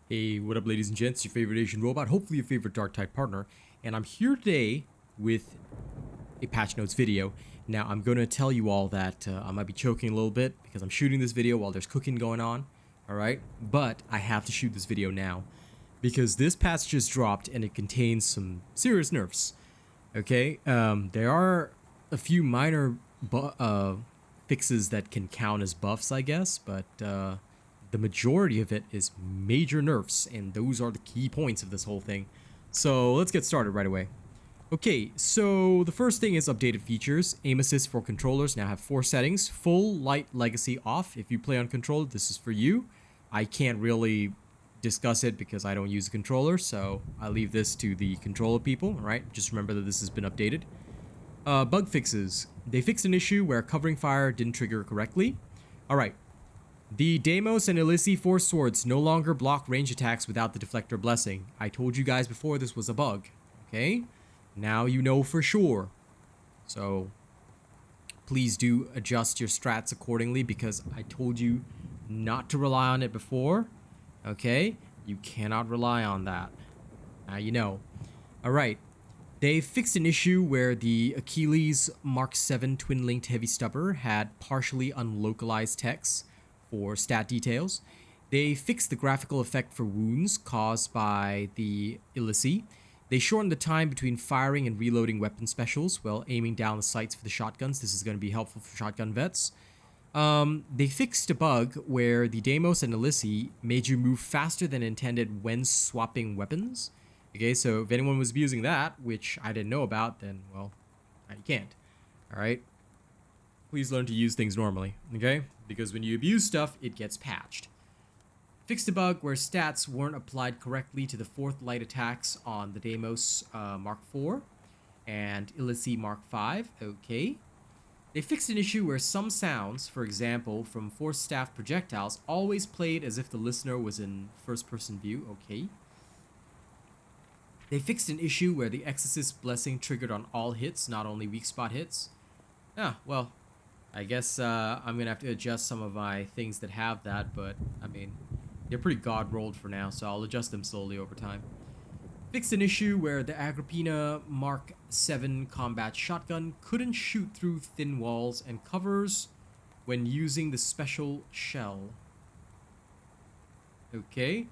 Hey, what up ladies and gents, your favorite Asian robot, hopefully your favorite DarkTide partner, and I'm here today with a patch notes video. Now I'm going to tell you all that I might be choking a little bit because I'm shooting this video while there's cooking going on, alright? But I have to shoot this video now because this patch just dropped and it contains some serious nerfs, okay? There are a few minor fixes that can count as buffs, I guess, but the majority of it is major nerfs, and those are the key points of this whole thing. So let's get started right away. Okay, so the first thing is updated features. Aim assist for controllers now have 4 settings. Full light legacy off. If you play on controller, this is for you. I can't really discuss it because I don't use a controller, so I leave this to the controller people, alright? Just remember that this has been updated. Bug fixes. They fixed an issue where covering fire didn't trigger correctly. Alright. The Deimos and Ilisi Force Swords no longer block range attacks without the Deflector Blessing. I told you guys before this was a bug, okay? Now you know for sure. So, please do adjust your strats accordingly because I told you not to rely on it before, okay? You cannot rely on that. Now you know. Alright. They fixed an issue where the Achilles Mark 7 twin-linked heavy stubber had partially unlocalized text for stat details. They fixed the graphical effect for wounds caused by the Ilisi. They shortened the time between firing and reloading weapon specials while aiming down the sights for the shotguns. This is going to be helpful for shotgun vets. They fixed a bug where the Deimos and Ilisi made you move faster than intended when swapping weapons. Okay, so if anyone was abusing that, which I didn't know about, then, well, you can't. Alright? Please learn to use things normally, okay? Because when you abuse stuff, it gets patched. Fixed a bug where stats weren't applied correctly to the 4th light attacks on the Deimos Mark 4 and Ilisi Mark 5, okay. They fixed an issue where some sounds, for example, from Force Staff projectiles, always played as if the listener was in first-person view, okay. They fixed an issue where the Exorcist Blessing triggered on all hits, not only weak spot hits. Well, I guess I'm going to have to adjust some of my things that have that, but, I mean, they're pretty god-rolled for now, so I'll adjust them slowly over time. Fixed an issue where the Agrippina Mark 7 combat shotgun couldn't shoot through thin walls and covers when using the special shell. Okay,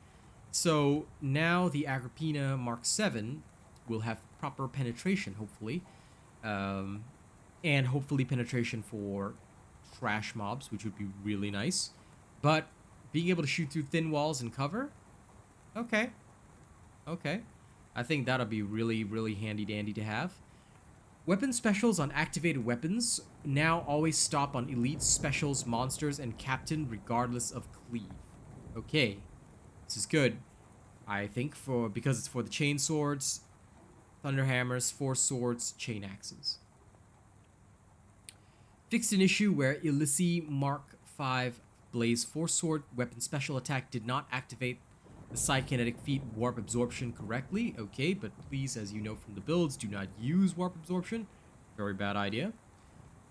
so now the Agrippina Mark 7 will have proper penetration, hopefully. And hopefully penetration for trash mobs, which would be really nice. But being able to shoot through thin walls and cover? Okay. Okay. I think that'll be really, really handy dandy to have. Weapon specials on activated weapons now always stop on elite, specials, monsters, and captain regardless of cleave. Okay. This is good. I think because it's for the chain swords, thunder hammers, force swords, chain axes. Fixed an issue where Ilisi Mark 5 Blaze Force Sword weapon special attack did not activate the Psykinetic Feat Warp Absorption correctly. Okay, but please, as you know from the builds, do not use Warp Absorption. Very bad idea.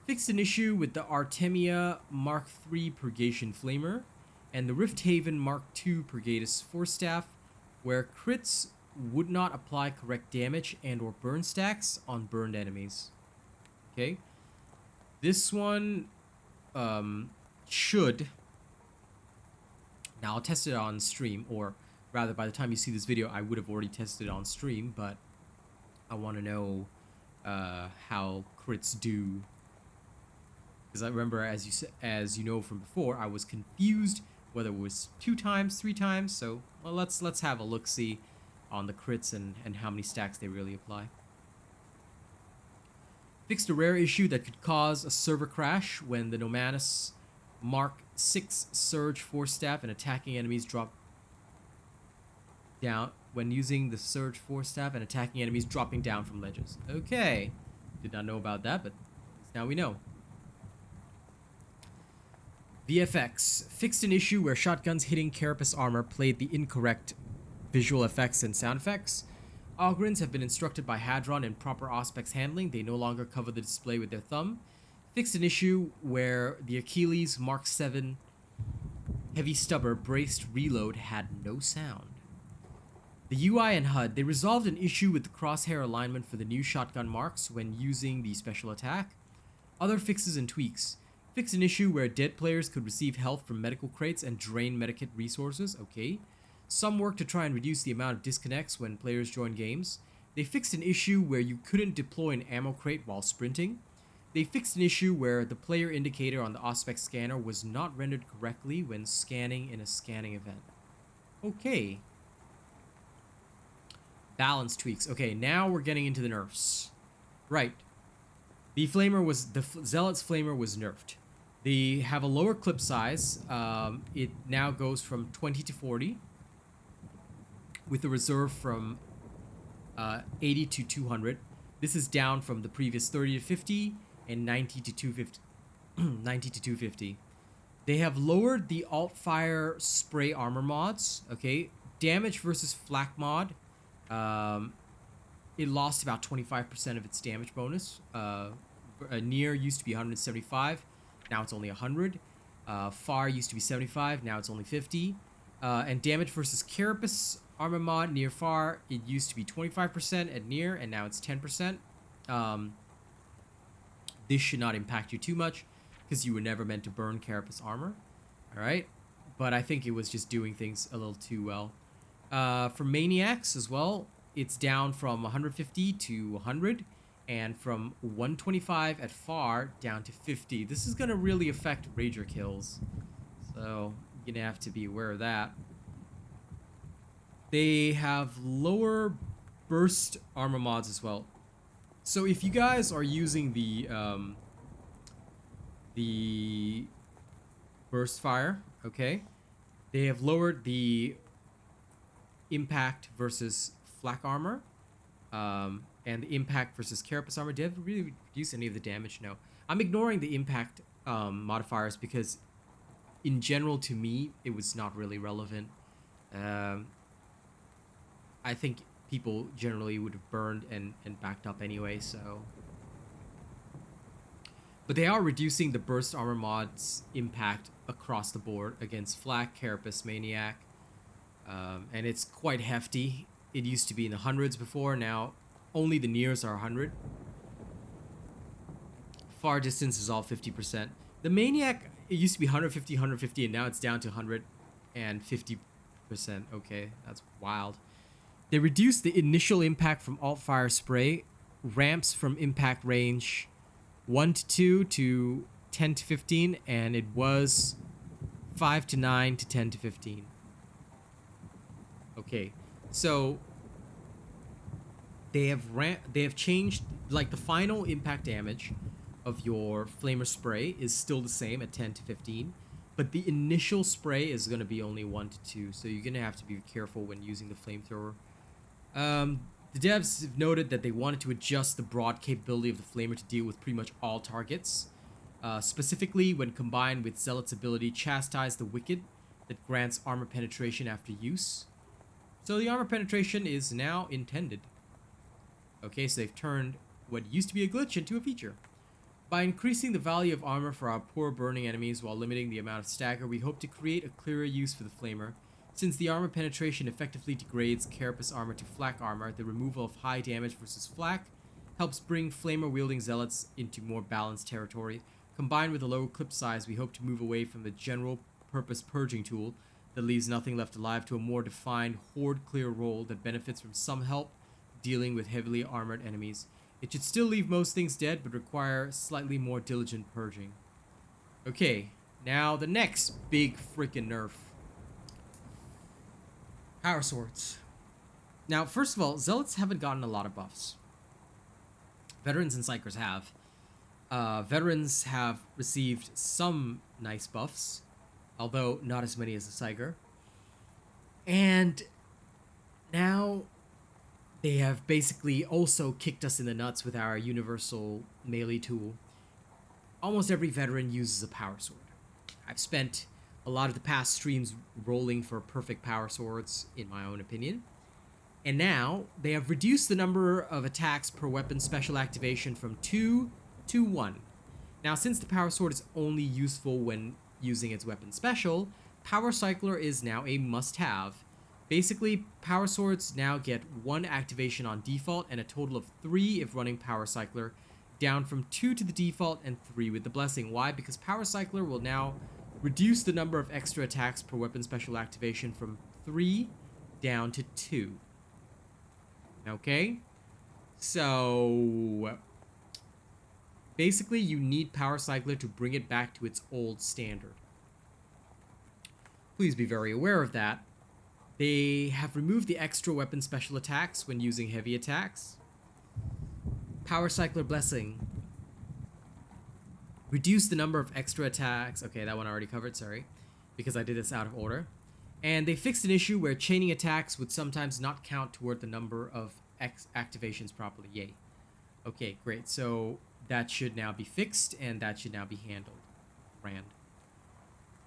Fixed an issue with the Artemia Mark 3 Purgation Flamer and the Rifthaven Mark 2 Purgatus Force Staff, where crits would not apply correct damage and or burn stacks on burned enemies. Okay. This one should, now I'll test it on stream, or rather by the time you see this video I would have already tested it on stream, but I want to know how crits do, because I remember as you know from before, I was confused whether it was 2 times, 3 times, so well, let's have a look-see on the crits and how many stacks they really apply. Fixed a rare issue that could cause a server crash when the Nomanus Mark 6 Surge Force Staff and attacking enemies drop down when using the Surge Force Staff and attacking enemies dropping down from ledges. Okay, did not know about that, but now we know. VFX fixed an issue where shotguns hitting carapace armor played the incorrect visual effects and sound effects. Ogrins have been instructed by Hadron in proper Auspex handling. They no longer cover the display with their thumb. Fixed an issue where the Achilles Mark 7 heavy stubber braced reload had no sound. The UI and HUD, they resolved an issue with the crosshair alignment for the new shotgun marks when using the special attack. Other fixes and tweaks. Fix an issue where dead players could receive health from medical crates and drain medikit resources. Okay. Some work to try and reduce the amount of disconnects when players join games. They fixed an issue where you couldn't deploy an ammo crate while sprinting. They fixed an issue where the player indicator on the Auspex scanner was not rendered correctly when scanning in a scanning event. Okay. Balance tweaks. Okay, now we're getting into the nerfs. Right. The Zealot's flamer was nerfed. They have a lower clip size. It now goes from 20 to 40, with a reserve from 80 to 200. This is down from the previous 30 to 50 and 90 to 250. 90 to 250. They have lowered the alt-fire spray armor mods. Okay, damage versus flak mod. It lost about 25% of its damage bonus. Near used to be 175, now it's only 100. Far used to be 75, now it's only 50. And damage versus carapace armor mod near far, it used to be 25% at near, and now it's 10%. This should not impact you too much, because you were never meant to burn carapace armor. Alright, but I think it was just doing things a little too well. For maniacs as well, it's down from 150 to 100, and from 125 at far down to 50. This is going to really affect rager kills, so you're going to have to be aware of that. They have lower burst armor mods as well. So if you guys are using the burst fire, okay, they have lowered the impact versus flak armor, and the impact versus carapace armor. Did it really reduce any of the damage? No. I'm ignoring the impact modifiers because in general, to me, it was not really relevant. I think people generally would have burned and backed up anyway, so. But they are reducing the burst armor mod's impact across the board against flak, carapace, maniac. And it's quite hefty. It used to be in the hundreds before, now only the nears are 100. Far distance is all 50%. The maniac, it used to be 150, 150, and now it's down to 100 and 50%. Okay, that's wild. They reduced the initial impact from alt-fire spray, ramps from impact range 1 to 2 to 10 to 15, and it was 5 to 9 to 10 to 15. Okay, so they have changed, like, the final impact damage of your flamer spray is still the same at 10 to 15, but the initial spray is going to be only 1 to 2, so you're going to have to be careful when using the flamethrower. The devs have noted that they wanted to adjust the broad capability of the flamer to deal with pretty much all targets, specifically when combined with Zealot's ability Chastise the Wicked that grants armor penetration after use. So the armor penetration is now intended. Okay, so they've turned what used to be a glitch into a feature. By increasing the value of armor for our poor burning enemies while limiting the amount of stagger, we hope to create a clearer use for the flamer. Since the armor penetration effectively degrades carapace armor to flak armor, the removal of high damage versus flak helps bring flamer-wielding zealots into more balanced territory. Combined with a lower clip size, we hope to move away from the general-purpose purging tool that leaves nothing left alive to a more defined horde-clear role that benefits from some help dealing with heavily armored enemies. It should still leave most things dead, but require slightly more diligent purging. Okay, now the next big freaking nerf. Power swords. Now, first of all, Zealots haven't gotten a lot of buffs. Veterans and Psychers have. Veterans have received some nice buffs, although not as many as the Psyker. And now they have basically also kicked us in the nuts with our universal melee tool. Almost every veteran uses a power sword. I've spent a lot of the past streams rolling for perfect power swords, in my own opinion. And now, they have reduced the number of attacks per weapon special activation from 2 to 1. Now, since the power sword is only useful when using its weapon special, Power Cycler is now a must-have. Basically, power swords now get 1 activation on default and a total of 3 if running Power Cycler, down from 2 to the default and 3 with the blessing. Why? Because Power Cycler will now reduce the number of extra attacks per weapon special activation from 3 down to 2. Okay? So basically, you need Power Cycler to bring it back to its old standard. Please be very aware of that. They have removed the extra weapon special attacks when using heavy attacks. Power Cycler Blessing. Reduce the number of extra attacks. Okay, that one I already covered, sorry. Because I did this out of order. And they fixed an issue where chaining attacks would sometimes not count toward the number of activations properly. Yay. Okay, great. So that should now be fixed, and that should now be handled. Rant.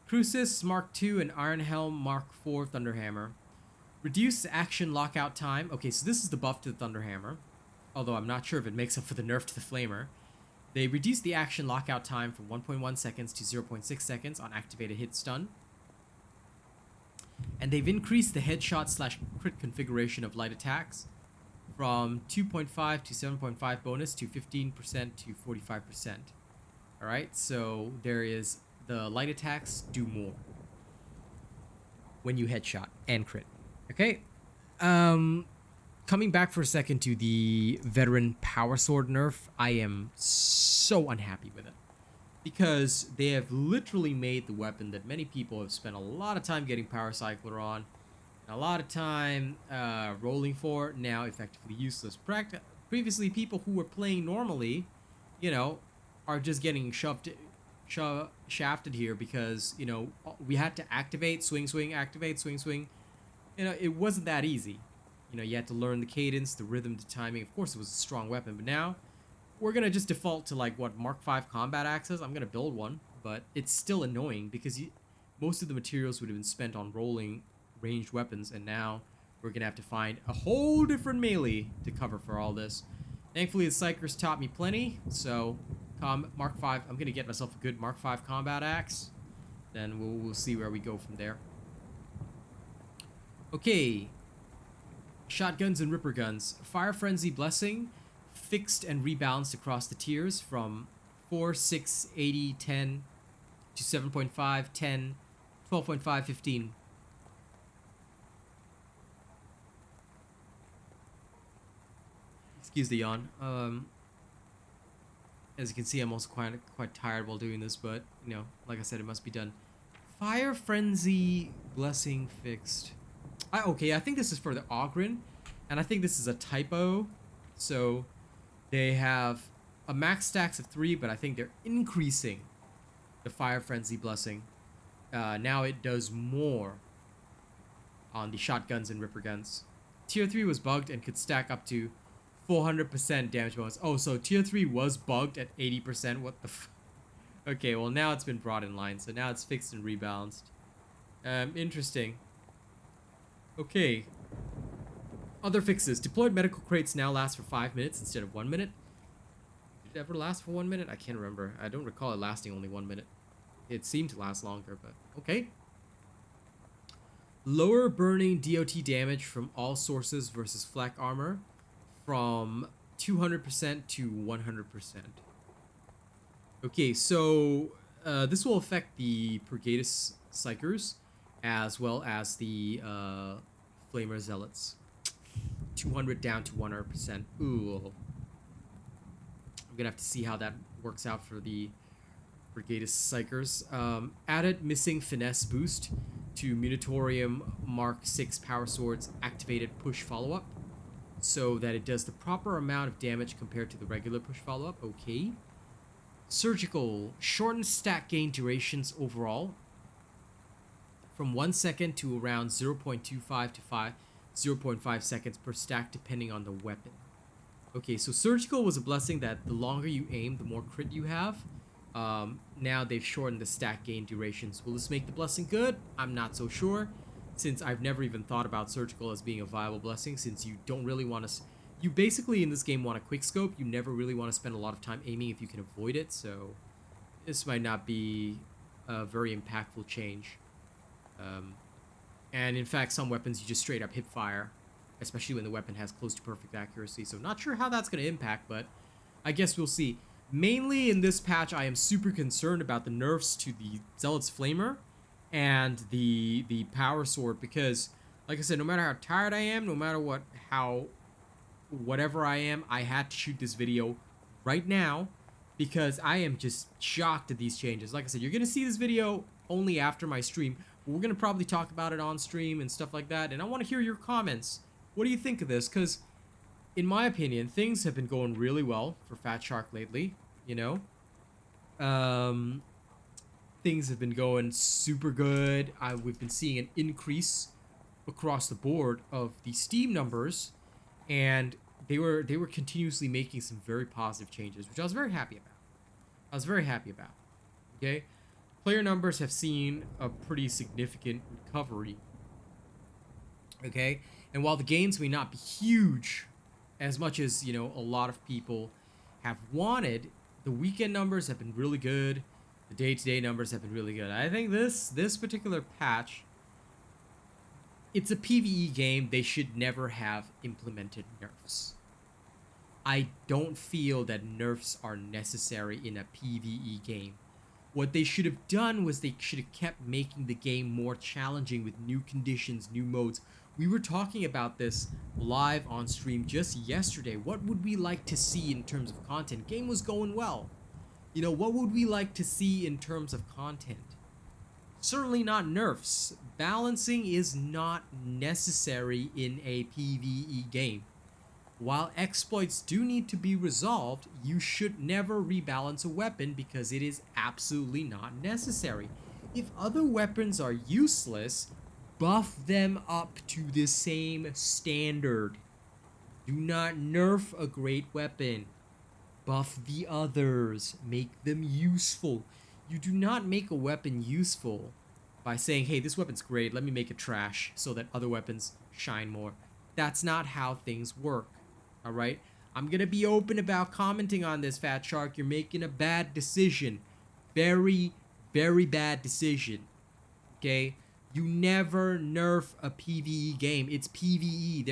Crucis Mark II and Iron Helm Mark IV Thunderhammer. Reduce action lockout time. Okay, so this is the buff to the Thunderhammer, although I'm not sure if it makes up for the nerf to the Flamer. They reduced the action lockout time from 1.1 seconds to 0.6 seconds on activated hit stun. And they've increased the headshot/crit configuration of light attacks from 2.5 to 7.5 bonus to 15% to 45%. Alright, so there is the light attacks do more when you headshot and crit. Okay, coming back for a second to the veteran power sword nerf, I am so unhappy with it because they have literally made the weapon that many people have spent a lot of time getting Power Cycler on, and a lot of time rolling for, now effectively useless. Previously, people who were playing normally, you know, are just getting shafted here because, you know, we had to activate, swing, swing, activate, swing, swing. You know, it wasn't that easy. You know, you had to learn the cadence, the rhythm, the timing. Of course, it was a strong weapon, but now we're going to just default to, like, what, Mark V combat axes? I'm going to build one, but it's still annoying because most of the materials would have been spent on rolling ranged weapons, and now we're going to have to find a whole different melee to cover for all this. Thankfully, the Psychers taught me plenty, so Mark V, I'm going to get myself a good Mark V combat axe. Then we'll see where we go from there. Okay. Shotguns and Ripper Guns. Fire Frenzy Blessing fixed and rebalanced across the tiers from 4, 6, 80, 10 to 7.5, 10, 12.5, 15. Excuse the yawn. As you can see, I'm also quite tired while doing this, but, you know, like I said, it must be done. Fire Frenzy Blessing fixed. Okay, I think this is for the Ogren, and I think this is a typo. So they have a max stacks of 3, but I think they're increasing the Fire Frenzy Blessing. Now it does more on the shotguns and Ripper Guns. Tier 3 was bugged and could stack up to 400% damage bonus. Oh, so Tier 3 was bugged at 80%. What the f... Okay, well, now it's been brought in line, so now it's fixed and rebalanced. Interesting. Okay. Other fixes. Deployed medical crates now last for 5 minutes instead of 1 minute. Did it ever last for 1 minute? I can't remember. I don't recall it lasting only 1 minute. It seemed to last longer, but okay. Lower burning DOT damage from all sources versus flak armor from 200% to 100%. Okay, so this will affect the Pergatus Psychers as well as the Flamer Zealots. 200 down to 100%. Ooh. I'm gonna have to see how that works out for the Pergatus Psychers. Added missing finesse boost to Munitorium Mark 6 Power Swords activated push follow-up, so that it does the proper amount of damage compared to the regular push follow-up. Okay. Surgical. Shortened stack gain durations overall from 1 second to around 0.25 to 0.5 seconds per stack depending on the weapon. Okay, so surgical was a blessing that the longer you aim, the more crit you have. Now they've shortened the stack gain durations. Will this make the blessing good? I'm not so sure, since I've never even thought about surgical as being a viable blessing, since you don't really want to... You basically in this game want a quick scope. You never really want to spend a lot of time aiming if you can avoid it, so this might not be a very impactful change. And in fact, some weapons you just straight up hip fire, especially when the weapon has close to perfect accuracy. So not sure how that's going to impact, but I guess we'll see. Mainly in this patch, I am super concerned about the nerfs to the Zealot's Flamer and the Power Sword, because, like I said, no matter how tired I am, no matter whatever I am, I had to shoot this video right now because I am just shocked at these changes. Like I said, you're going to see this video only after my stream. We're going to probably talk about it on stream and stuff like that, and I want to hear your comments. What do you think of this? Because, in my opinion, things have been going really well for Fat Shark lately, you know? Things have been going super good. We've been seeing an increase across the board of the Steam numbers, and they were continuously making some very positive changes, which I was very happy about. Okay? Player numbers have seen a pretty significant recovery. Okay? And while the gains may not be huge, as much as, you know, a lot of people have wanted, the weekend numbers have been really good. The day-to-day numbers have been really good. I think this particular patch, it's a PvE game. They should never have implemented nerfs. I don't feel that nerfs are necessary in a PvE game. What they should have done was they should have kept making the game more challenging with new conditions, new modes. We were talking about this live on stream just yesterday. What would we like to see in terms of content? Game was going well. You know, what would we like to see in terms of content? Certainly not nerfs. Balancing is not necessary in a PvE game. While exploits do need to be resolved, you should never rebalance a weapon because it is absolutely not necessary. If other weapons are useless, buff them up to the same standard. Do not nerf a great weapon. Buff the others. Make them useful. You do not make a weapon useful by saying, hey, this weapon's great, let me make it trash so that other weapons shine more. That's not how things work. Alright? I'm gonna be open about commenting on this, Fat Shark. You're making a bad decision. Very, very bad decision. Okay? You never nerf a PvE game. It's PvE.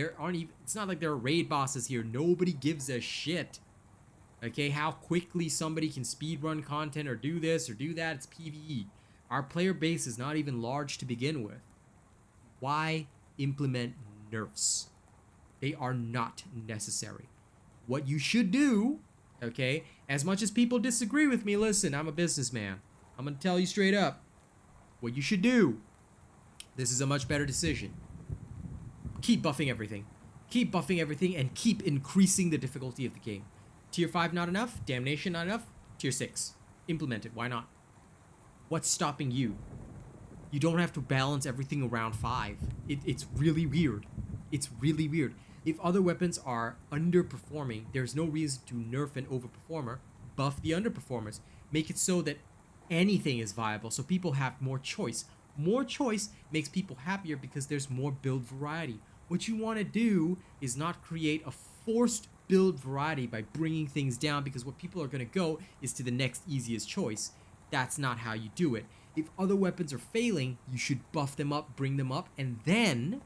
It's not like there are raid bosses here. Nobody gives a shit. Okay? How quickly somebody can speedrun content or do this or do that, it's PvE. Our player base is not even large to begin with. Why implement nerfs? They are not necessary. What you should do, okay, as much as people disagree with me, listen, I'm a businessman. I'm gonna tell you straight up. What you should do, this is a much better decision. Keep buffing everything. Keep buffing everything and keep increasing the difficulty of the game. Tier 5 not enough? Damnation not enough? Tier 6. Implement it. Why not? What's stopping you? You don't have to balance everything around 5. It's really weird. It's really weird. If other weapons are underperforming, there's no reason to nerf an overperformer. Buff the underperformers. Make it so that anything is viable, so people have more choice. More choice makes people happier because there's more build variety. What you want to do is not create a forced build variety by bringing things down, because what people are going to go is to the next easiest choice. That's not how you do it. If other weapons are failing, you should buff them up, bring them up, and then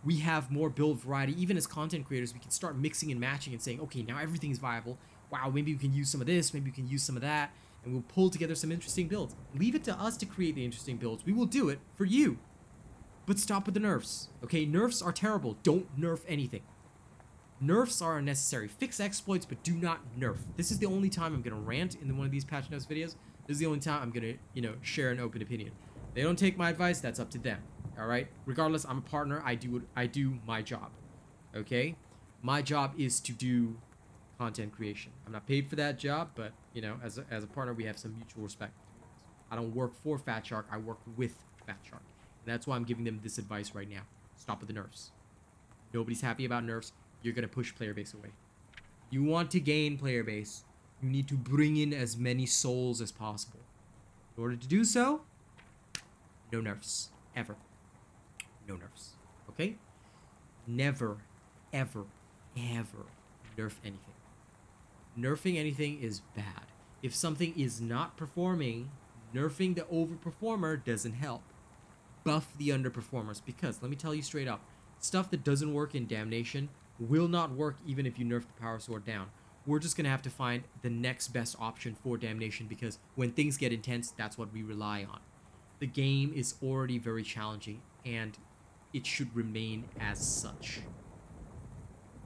we have more build variety. Even as content creators, we can start mixing and matching and saying, okay, now everything is viable. Wow, maybe we can use some of this, maybe we can use some of that, and we'll pull together some interesting builds. Leave it to us to create the interesting builds. We will do it for you. But stop with the nerfs, okay? Nerfs are terrible. Don't nerf anything. Nerfs are unnecessary. Fix exploits, but do not nerf. This is the only time I'm gonna rant in one of these patch notes videos. This is the only time I'm gonna, share an open opinion. They don't take my advice, that's up to them. All right? Regardless, I'm a partner. I do my job. Okay? My job is to do content creation. I'm not paid for that job, but, as a partner, we have some mutual respect. I don't work for Fat Shark. I work with Fat Shark. And that's why I'm giving them this advice right now. Stop with the nerfs. Nobody's happy about nerfs. You're going to push player base away. You want to gain player base, you need to bring in as many souls as possible. In order to do so, no nerfs. Ever. No nerfs. Okay? Never, ever, ever nerf anything. Nerfing anything is bad. If something is not performing, nerfing the overperformer doesn't help. buff the underperformers, because let me tell you straight up, stuff that doesn't work in Damnation will not work even if you nerf the power sword down. We're just gonna have to find the next best option for Damnation, because when things get intense, that's what we rely on. The game is already very challenging, and it should remain as such.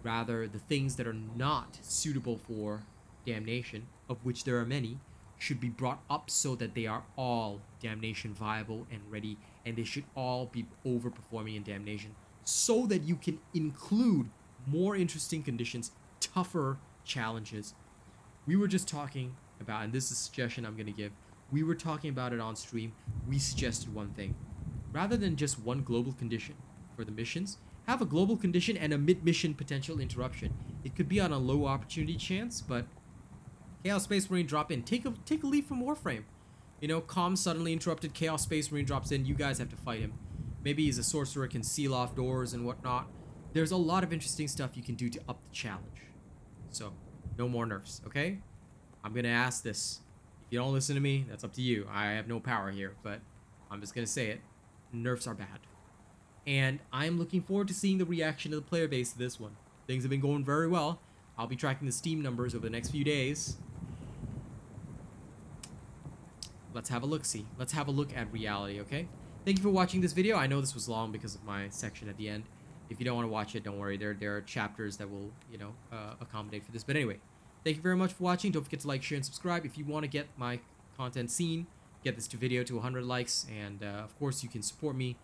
Rather, the things that are not suitable for Damnation, of which there are many, should be brought up so that they are all Damnation viable and ready, and they should all be overperforming in Damnation, so that you can include more interesting conditions, tougher challenges. We were just talking about, and this is a suggestion I'm going to give, we were talking about it on stream. We suggested one thing. Rather than just one global condition for the missions, have a global condition and a mid-mission potential interruption. It could be on a low opportunity chance, but Chaos Space Marine drop in. Take a leaf from Warframe. You know, Calm suddenly interrupted, Chaos Space Marine drops in, you guys have to fight him. Maybe he's a sorcerer, can seal off doors and whatnot. There's a lot of interesting stuff you can do to up the challenge. So, no more nerfs, okay? I'm gonna ask this. If you don't listen to me, that's up to you. I have no power here, but I'm just gonna say it. Nerfs are bad. And I'm looking forward to seeing the reaction of the player base to this one. Things have been going very well. I'll be tracking the Steam numbers over the next few days. Let's have a look-see. Let's have a look at reality, okay? Thank you for watching this video. I know this was long because of my section at the end. If you don't want to watch it, don't worry. There are chapters that will, you know, accommodate for this. But anyway, thank you very much for watching. Don't forget to like, share, and subscribe. If you want to get my content seen, get this video to 100 likes. And, of course, you can support me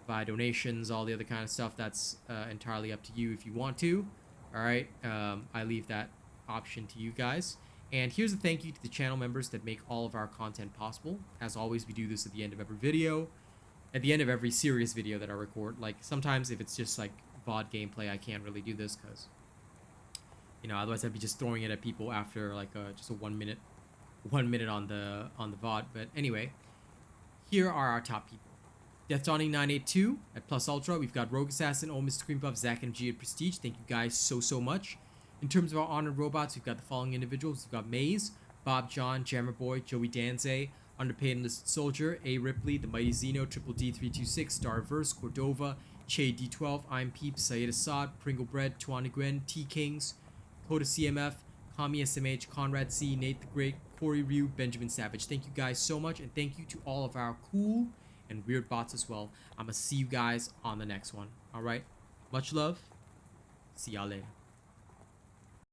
via donations, all the other kind of stuff. That's entirely up to you if you want to. All right? I leave that option to you guys. And here's a thank you to the channel members that make all of our content possible. As always, we do this at the end of every video. At the end of every serious video that I record. Like, sometimes if it's just like VOD gameplay, I can't really do this because, you know, otherwise I'd be just throwing it at people after like just a 1 minute on the VOD. But anyway, here are our top people. Death Dawning 982 at Plus Ultra. We've got Rogue Assassin, Old Mr. Cream Puff, Zach, and G at Prestige. Thank you guys so much. In terms of our honored robots, we've got the following individuals. We've got Maze, Bob John, Jammer Boy, Joey Danze, Underpaid Enlisted Soldier, A. Ripley, The Mighty Zeno, Triple D326, Starverse, Cordova, Che D12, I'm Peep, Syed Assad, Pringle Bread, Tuani Gwen, T Kings, Coda CMF, Kami SMH, Conrad C, Nate the Great, Corey Ryu, Benjamin Savage. Thank you guys so much, and thank you to all of our cool and weird bots as well. I'm gonna see you guys on the next one. Alright? Much love. See y'all later.